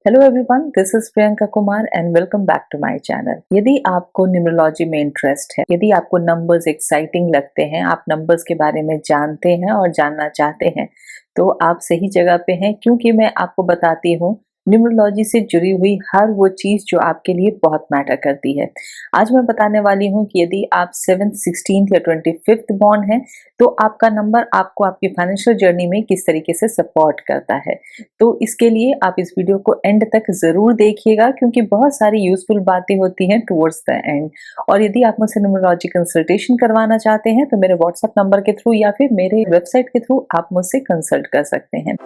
Hello everyone, this is Priyanka Kumar and welcome back to my channel. यदि आपको numerology में interest है, यदि आपको नंबर्स एक्साइटिंग लगते हैं, आप नंबर्स के बारे में जानते हैं और जानना चाहते हैं, तो आप सही जगह पे हैं, क्योंकि मैं आपको बताती हूँ न्यूमरोलॉजी से जुड़ी हुई हर वो चीज जो आपके लिए बहुत मैटर करती है। आज मैं बताने वाली हूँ कि यदि आप 7th, 16th या 25th बॉर्न हैं, तो आपका नंबर आपको आपकी फाइनेंशियल जर्नी में किस तरीके से सपोर्ट करता है। तो इसके लिए आप इस वीडियो को एंड तक जरूर देखिएगा, क्योंकि बहुत सारी यूजफुल बातें होती हैं टुवर्ड्स द एंड। और यदि आप मुझसे न्यूमरोलॉजी कंसल्टेशन करवाना चाहते हैं तो मेरे व्हाट्सएप नंबर के थ्रू या फिर मेरे वेबसाइट के थ्रू आप मुझसे कंसल्ट कर सकते हैं।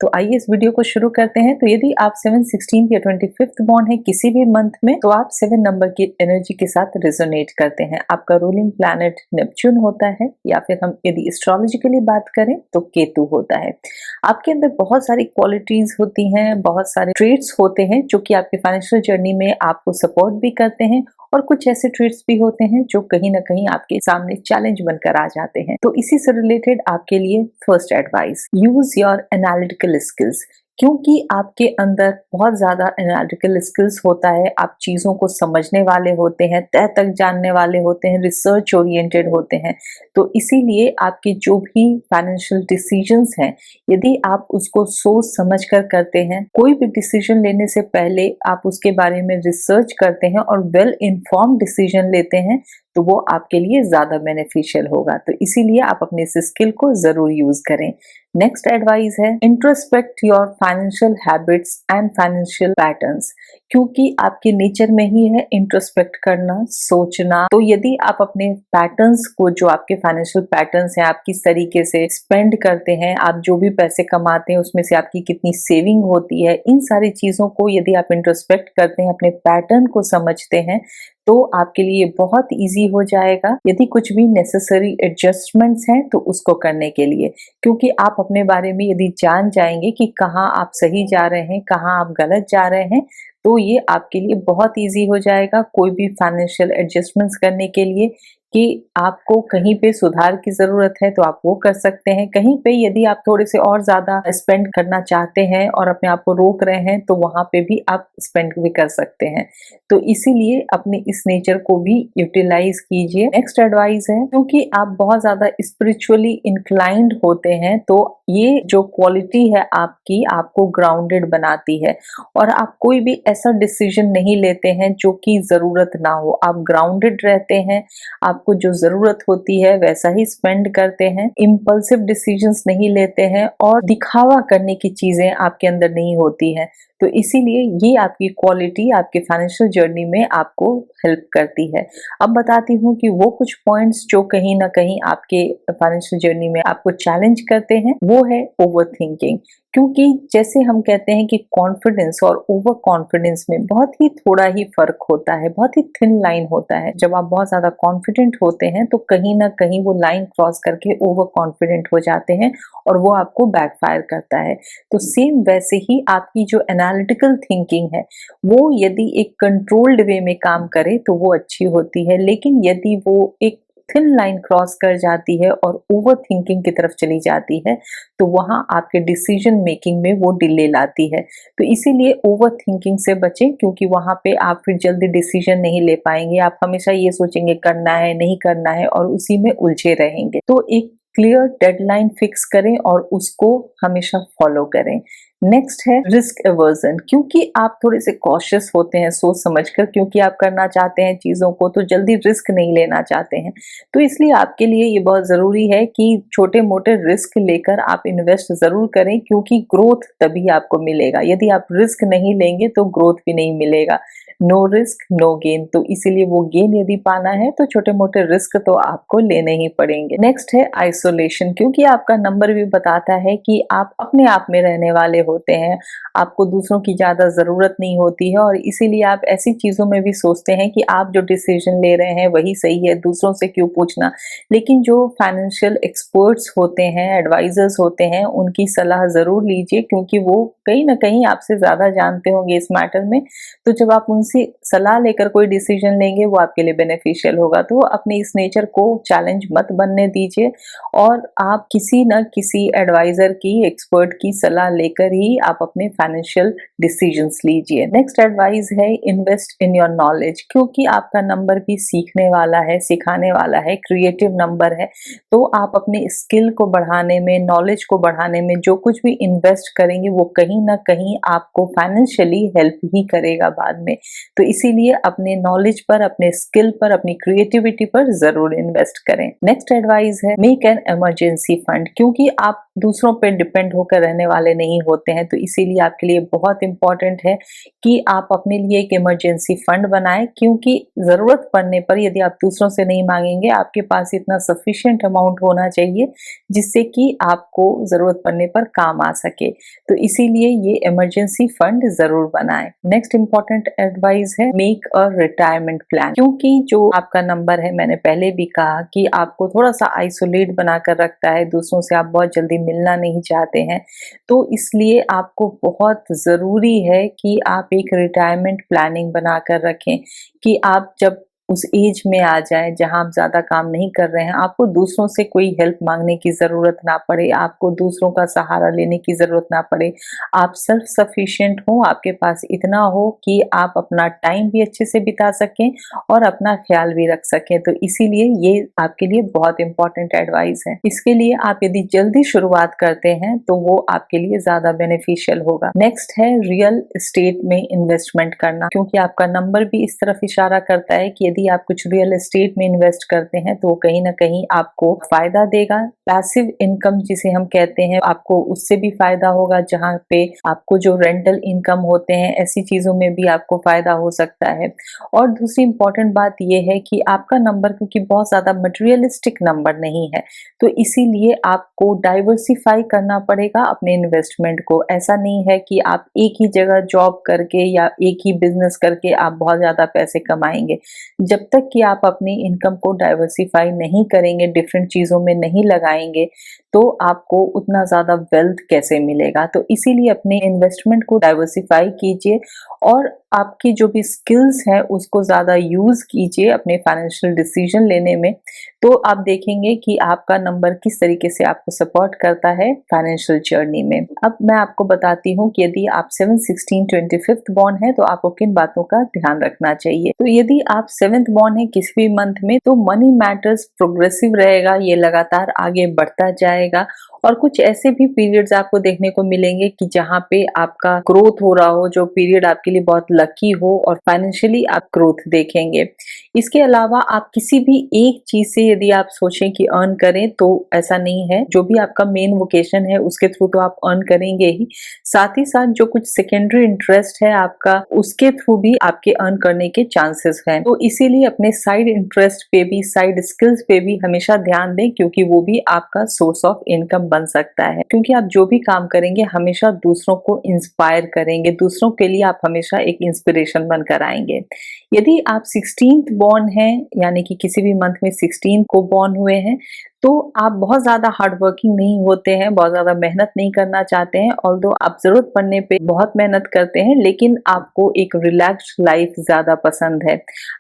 तो आइए इस वीडियो को शुरू करते हैं। तो यदि आप 7th, 16th या 25th बॉर्न है किसी भी मंथ में, तो आप 7 नंबर की एनर्जी के साथ रेजोनेट करते हैं। आपका रूलिंग प्लैनेट नेपच्यून होता है, या फिर हम यदि एस्ट्रोलॉजिकली बात करें तो केतु होता है। आपके अंदर बहुत सारी क्वालिटीज होती हैं, बहुत सारे ट्रेट्स होते हैं जो कि आपकी फाइनेंशियल जर्नी में आपको सपोर्ट भी करते हैं, और कुछ ऐसे ट्रेट्स भी होते हैं जो कहीं ना कहीं आपके सामने चैलेंज बनकर आ जाते हैं। तो इसी से रिलेटेड आपके लिए first advice, use your analytical skills. क्योंकि आपके अंदर बहुत ज्यादा एनालिटिकल स्किल्स होता है, आप चीजों को समझने वाले होते हैं, तह तक जानने वाले होते हैं, रिसर्च ओरिएंटेड होते हैं। तो इसीलिए आपके जो भी फाइनेंशियल डिसीजंस हैं, यदि आप उसको सोच समझ कर करते हैं, कोई भी डिसीजन लेने से पहले आप उसके बारे में रिसर्च करते हैं और वेल इन्फॉर्म डिसीजन लेते हैं, तो वो आपके लिए ज्यादा बेनिफिशियल होगा। तो इसीलिए आप अपने इस स्किल को जरूर यूज करें। नेक्स्ट एडवाइस है, introspect your financial habits and financial patterns. क्योंकि आपके नेचर में ही है इंट्रोस्पेक्ट करना, सोचना। तो यदि आप अपने पैटर्न्स को, जो आपके फाइनेंशियल पैटर्न्स हैं, आप किस तरीके से स्पेंड करते हैं, आप जो भी पैसे कमाते हैं उसमें से आपकी कितनी सेविंग होती है, इन सारी चीजों को यदि आप इंट्रोस्पेक्ट करते हैं, अपने पैटर्न को समझते हैं, तो आपके लिए बहुत इजी हो जाएगा यदि कुछ भी नेसेसरी एडजस्टमेंट्स हैं तो उसको करने के लिए। क्योंकि आप अपने बारे में यदि जान जाएंगे कि कहाँ आप सही जा रहे हैं, कहाँ आप गलत जा रहे हैं, तो ये आपके लिए बहुत इजी हो जाएगा कोई भी फाइनेंशियल एडजस्टमेंट्स करने के लिए। कि आपको कहीं पे सुधार की जरूरत है तो आप वो कर सकते हैं, कहीं पे यदि आप थोड़े से और ज्यादा स्पेंड करना चाहते हैं और अपने आप को रोक रहे हैं, तो वहां पे भी आप स्पेंड भी कर सकते हैं। तो इसीलिए अपने इस नेचर को भी यूटिलाइज कीजिए। नेक्स्ट एडवाइस है, क्योंकि आप बहुत ज्यादा स्पिरिचुअली इंक्लाइंड होते हैं, तो ये जो क्वालिटी है आपकी, आपको ग्राउंडेड बनाती है, और आप कोई भी ऐसा डिसीजन नहीं लेते हैं जो कि जरूरत ना हो। आप ग्राउंडेड रहते हैं, आपको जो जरूरत होती है वैसा ही स्पेंड करते हैं, इम्पल्सिव डिसीजंस नहीं लेते हैं, और दिखावा करने की चीजें आपके अंदर नहीं होती हैं। तो इसीलिए ये आपकी क्वालिटी आपके फाइनेंशियल जर्नी में आपको हेल्प करती है। अब बताती हूँ कि वो कुछ पॉइंट्स जो कहीं ना कहीं आपके फाइनेंशियल जर्नी में आपको चैलेंज करते हैं, वो है ओवर थिंकिंग। क्योंकि जैसे हम कहते हैं कि कॉन्फिडेंस और ओवर कॉन्फिडेंस में बहुत ही थोड़ा ही फर्क होता है, बहुत ही थिन लाइन होता है। जब आप बहुत ज्यादा कॉन्फिडेंट होते हैं तो कहीं ना कहीं वो लाइन क्रॉस करके ओवर कॉन्फिडेंट हो जाते हैं, और वो आपको बैकफायर करता है। तो सेम वैसे ही आपकी जो एनालिटिकल थिंकिंग है, वो यदि एक कंट्रोल्ड वे में काम करे तो वो अच्छी होती है, लेकिन यदि वो एक थिन लाइन क्रॉस कर जाती है और ओवर थिंकिंग की तरफ चली जाती है, तो वहां आपके डिसीजन मेकिंग में वो डिले लाती है। तो इसीलिए ओवर थिंकिंग से बचें, क्योंकि वहां पे आप फिर जल्दी डिसीजन नहीं ले पाएंगे। आप हमेशा ये सोचेंगे करना है नहीं करना है, और उसी में उलझे रहेंगे। तो एक क्लियर डेडलाइन फिक्स करें और उसको हमेशा फॉलो करें। नेक्स्ट है रिस्क एवर्जन। क्योंकि आप थोड़े से कॉशियस होते हैं सोच समझकर, क्योंकि आप करना चाहते हैं चीजों को, तो जल्दी रिस्क नहीं लेना चाहते हैं। तो इसलिए आपके लिए ये बहुत जरूरी है कि छोटे मोटे रिस्क लेकर आप इन्वेस्ट जरूर करें, क्योंकि ग्रोथ तभी आपको मिलेगा। यदि आप रिस्क नहीं लेंगे तो ग्रोथ भी नहीं मिलेगा। No risk no gain. तो इसीलिए वो गेन यदि पाना है तो छोटे मोटे रिस्क तो आपको लेने ही पड़ेंगे। नेक्स्ट है आइसोलेशन। क्योंकि आपका नंबर भी बताता है कि आप अपने आप में रहने वाले होते हैं, आपको दूसरों की ज़्यादा ज़रूरत नहीं होती है और इसीलिए आप ऐसी चीज़ों में भी सोचते हैं कि आप जो डिसीजन ले रहे हैं वही सही है, दूसरों से क्यों पूछना। लेकिन जो फाइनेंशियल एक्सपर्ट्स होते हैं, एडवाइजर्स होते हैं, उनकी सलाह ज़रूर लीजिए क्योंकि वो कहीं न कहीं आपसे ज़्यादा जानते होंगे इस मैटर में। तो जब आप उनसे सलाह लेकर कोई डिसीजन लेंगे वो आपके लिए बेनिफिशियल होगा। तो अपने इस नेचर को चैलेंज मत बनने दीजिए और आप किसी न किसी एडवाइजर की, एक्सपर्ट की सलाह लेकर ही आप अपने फाइनेंशियल डिसीजंस लीजिए। नेक्स्ट एडवाइस है इन्वेस्ट इन योर नॉलेज, क्योंकि आपका नंबर भी सीखने वाला है, सिखाने वाला है, क्रिएटिव नंबर है। तो आप अपने स्किल को बढ़ाने में, नॉलेज को बढ़ाने में जो कुछ भी इन्वेस्ट करेंगे वो कहीं ना कहीं आपको फाइनेंशियली हेल्प ही करेगा बाद में। तो इसीलिए अपने नॉलेज पर, अपने स्किल पर, अपनी क्रिएटिविटी पर जरूर इन्वेस्ट करें। नेक्स्ट एडवाइस है मेक एन इमरजेंसी फंड, क्योंकि आप दूसरों पर डिपेंड होकर रहने वाले नहीं होते हैं। तो इसीलिए आपके लिए बहुत इंपॉर्टेंट है कि आप अपने लिए एक इमरजेंसी फंड बनाएं, क्योंकि जरूरत पड़ने पर यदि आप दूसरों से नहीं मांगेंगे, आपके पास इतना सफिशिएंट अमाउंट होना चाहिए जिससे कि आपको जरूरत पड़ने पर काम आ सके। तो इसीलिए ये इमरजेंसी फंड जरूर बनाएं। नेक्स्ट इंपॉर्टेंट एडवाइस है मेक अ रिटायरमेंट प्लान, क्योंकि जो आपका नंबर है, मैंने पहले भी कहा कि आपको थोड़ा सा आइसोलेट बनाकर रखता है, दूसरों से आप बहुत जल्दी मिलना नहीं चाहते हैं। तो इसलिए आपको बहुत जरूरी है कि आप एक रिटायरमेंट प्लानिंग बनाकर रखें कि आप जब उस एज में आ जाएं जहां आप ज्यादा काम नहीं कर रहे हैं, आपको दूसरों से कोई हेल्प मांगने की जरूरत ना पड़े, आपको दूसरों का सहारा लेने की जरूरत ना पड़े, आप सेल्फ सफिशिएंट हो, आपके पास इतना हो कि आप अपना टाइम भी अच्छे से बिता सकें और अपना ख्याल भी रख सकें। तो इसीलिए ये आपके लिए बहुत इंपॉर्टेंट एडवाइस है। इसके लिए आप यदि जल्दी शुरुआत करते हैं तो वो आपके लिए ज्यादा बेनिफिशियल होगा। नेक्स्ट है रियल एस्टेट में इन्वेस्टमेंट करना, क्योंकि आपका नंबर भी इस तरफ इशारा करता है कि यदि आप कुछ रियल एस्टेट में इन्वेस्ट करते हैं तो कहीं ना कहीं आपको फायदा देगा। पैसिव इनकम जिसे हम कहते हैं, आपको उससे भी फायदा होगा, जहां पे आपको जो रेंटल इनकम होते हैं ऐसी चीजों में भी आपको फायदा हो सकता है। और दूसरी इंपॉर्टेंट बात यह है कि आपका नंबर क्योंकि बहुत ज्यादा मटेरियलिस्टिक नंबर नहीं है, तो इसीलिए आपको डाइवर्सिफाई करना पड़ेगा अपने इन्वेस्टमेंट को। ऐसा नहीं है कि आप एक ही जगह जॉब करके या एक ही बिजनेस करके आप बहुत ज्यादा पैसे कमाएंगे। जब तक कि आप अपनी इनकम को डाइवर्सिफाई नहीं करेंगे, डिफरेंट चीजों में नहीं लगाएंगे, तो आपको उतना ज्यादा वेल्थ कैसे मिलेगा। तो इसीलिए अपने इन्वेस्टमेंट को डाइवर्सिफाई कीजिए और आपकी जो भी स्किल्स हैं उसको ज्यादा यूज कीजिए अपने फाइनेंशियल डिसीजन लेने में। तो आप देखेंगे कि आपका नंबर किस तरीके से आपको सपोर्ट करता है फाइनेंशियल जर्नी में। अब मैं आपको बताती हूँ कि यदि आप 7, 16, 25th बॉर्न है तो आपको किन बातों का ध्यान रखना चाहिए। तो यदि आप 7th बॉर्न है किसी भी मंथ में, तो मनी मैटर्स प्रोग्रेसिव रहेगा, ये लगातार आगे बढ़ता जाएगा। और कुछ ऐसे भी पीरियड्स आपको देखने को मिलेंगे कि जहाँ पे आपका ग्रोथ हो रहा हो, जो पीरियड आपके लिए बहुत लकी हो और फाइनेंशियली आप ग्रोथ देखेंगे। इसके अलावा आप किसी भी एक चीज से यदि आप सोचें कि अर्न करें, तो ऐसा नहीं है। जो भी आपका मेन वोकेशन है उसके थ्रू तो आप अर्न करेंगे ही, साथ ही साथ जो कुछ सेकेंडरी इंटरेस्ट है आपका, उसके थ्रू भी आपके अर्न करने के चांसेस हैं। तो इसीलिए अपने साइड इंटरेस्ट पे भी, साइड स्किल्स पे भी हमेशा ध्यान दें, क्योंकि वो भी आपका सोर्स ऑफ इनकम बन सकता है। क्योंकि आप जो भी काम करेंगे हमेशा दूसरों को इंस्पायर करेंगे, दूसरों के लिए आप हमेशा एक इंस्पिरेशन बनकर आएंगे। यदि आप 16th बॉर्न हैं, यानी कि किसी भी मंथ में 16 को बॉर्न हुए हैं, तो आप बहुत ज्यादा हार्ड वर्किंग नहीं होते हैं, बहुत ज्यादा मेहनत नहीं करना चाहते हैं। ऑल्दो आप जरूरत पड़ने पे बहुत मेहनत करते हैं, लेकिन आपको एक रिलैक्स्ड लाइफ ज्यादा पसंद है।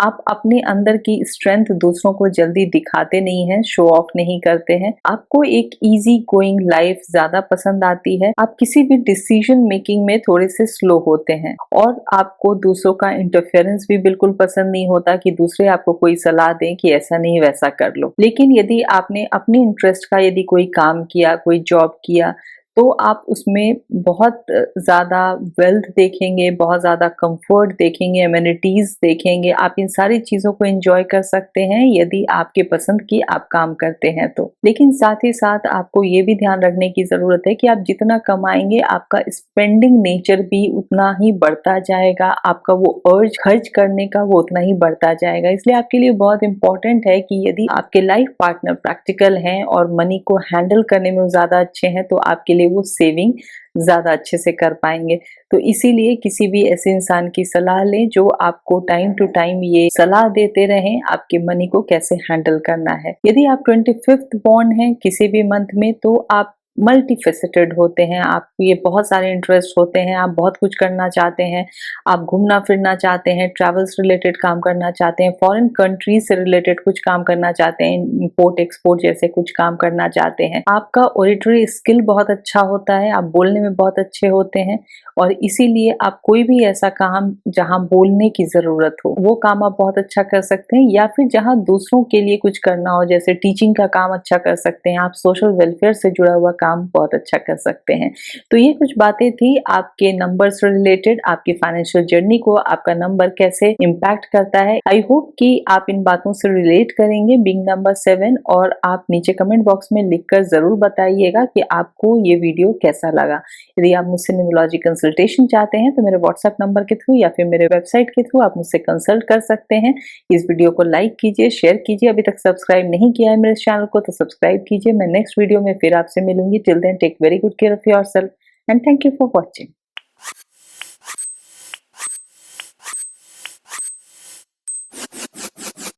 आप अपने अंदर की स्ट्रेंथ दूसरों को जल्दी दिखाते नहीं हैं, शो ऑफ नहीं करते हैं। आपको एक इजी गोइंग लाइफ ज्यादा पसंद आती है। आप किसी भी डिसीजन मेकिंग में थोड़े से स्लो होते हैं और आपको दूसरों का इंटरफेरेंस भी बिल्कुल पसंद नहीं होता कि दूसरे आपको कोई सलाह दें कि ऐसा नहीं वैसा कर लो। लेकिन यदि आपने अपने इंटरेस्ट का यदि कोई काम किया, कोई जॉब किया, तो आप उसमें बहुत ज्यादा वेल्थ देखेंगे, बहुत ज्यादा कंफर्ट देखेंगे, एमिनिटीज देखेंगे। आप इन सारी चीजों को एंजॉय कर सकते हैं यदि आपके पसंद की आप काम करते हैं तो। लेकिन साथ ही साथ आपको ये भी ध्यान रखने की जरूरत है कि आप जितना कमाएंगे आपका स्पेंडिंग नेचर भी उतना ही बढ़ता जाएगा, आपका वो अर्ज खर्च करने का वो उतना ही बढ़ता जाएगा। इसलिए आपके लिए बहुत इंपॉर्टेंट है कि यदि आपके लाइफ पार्टनर प्रैक्टिकल हैं और मनी को हैंडल करने में ज्यादा अच्छे हैं, तो आपके लिए लिए वो सेविंग ज़्यादा अच्छे से कर पाएंगे। तो इसीलिए किसी भी ऐसे इंसान की सलाह लें जो आपको टाइम टू टाइम ये सलाह देते रहें आपके मनी को कैसे हैंडल करना है। यदि आप 25th बॉर्न हैं किसी भी मंथ में, तो आप मल्टी फेसेटेड होते हैं, आप ये बहुत सारे इंटरेस्ट होते हैं, आप बहुत कुछ करना चाहते हैं, आप घूमना फिरना चाहते हैं, ट्रैवल्स रिलेटेड काम करना चाहते हैं, फॉरेन कंट्रीज से रिलेटेड कुछ काम करना चाहते हैं, इंपोर्ट एक्सपोर्ट जैसे कुछ काम करना चाहते हैं। आपका ओरेटरी स्किल बहुत अच्छा होता है, आप बोलने में बहुत अच्छे होते हैं और इसीलिए आप कोई भी ऐसा काम जहां बोलने की जरूरत हो वो काम आप बहुत अच्छा कर सकते हैं, या फिर जहां दूसरों के लिए कुछ करना हो जैसे टीचिंग का काम अच्छा कर सकते हैं, आप सोशल वेलफेयर से जुड़ा हुआ काम बहुत अच्छा कर सकते हैं। तो ये कुछ बातें थी आपके नंबर से रिलेटेड, आपकी फाइनेंशियल जर्नी को आपका नंबर कैसे इम्पैक्ट करता है। आई होप कि आप इन बातों से रिलेट करेंगे बीइंग नंबर 7, और आप नीचे कमेंट बॉक्स में लिखकर जरूर बताइएगा कि आपको ये वीडियो कैसा लगा। यदि आप मुझसे न्यूमरोलॉजी कंसल्टेशन चाहते हैं तो मेरे व्हाट्सएप नंबर के थ्रू या फिर मेरे वेबसाइट के थ्रू आप मुझसे कंसल्ट कर सकते हैं। इस वीडियो को लाइक कीजिए, शेयर कीजिए, अभी तक सब्सक्राइब नहीं किया है मेरे चैनल को तो सब्सक्राइब कीजिए। मैं नेक्स्ट वीडियो में फिर आपसे मिलूंगी। Till then take very good care of yourself and thank you for watching.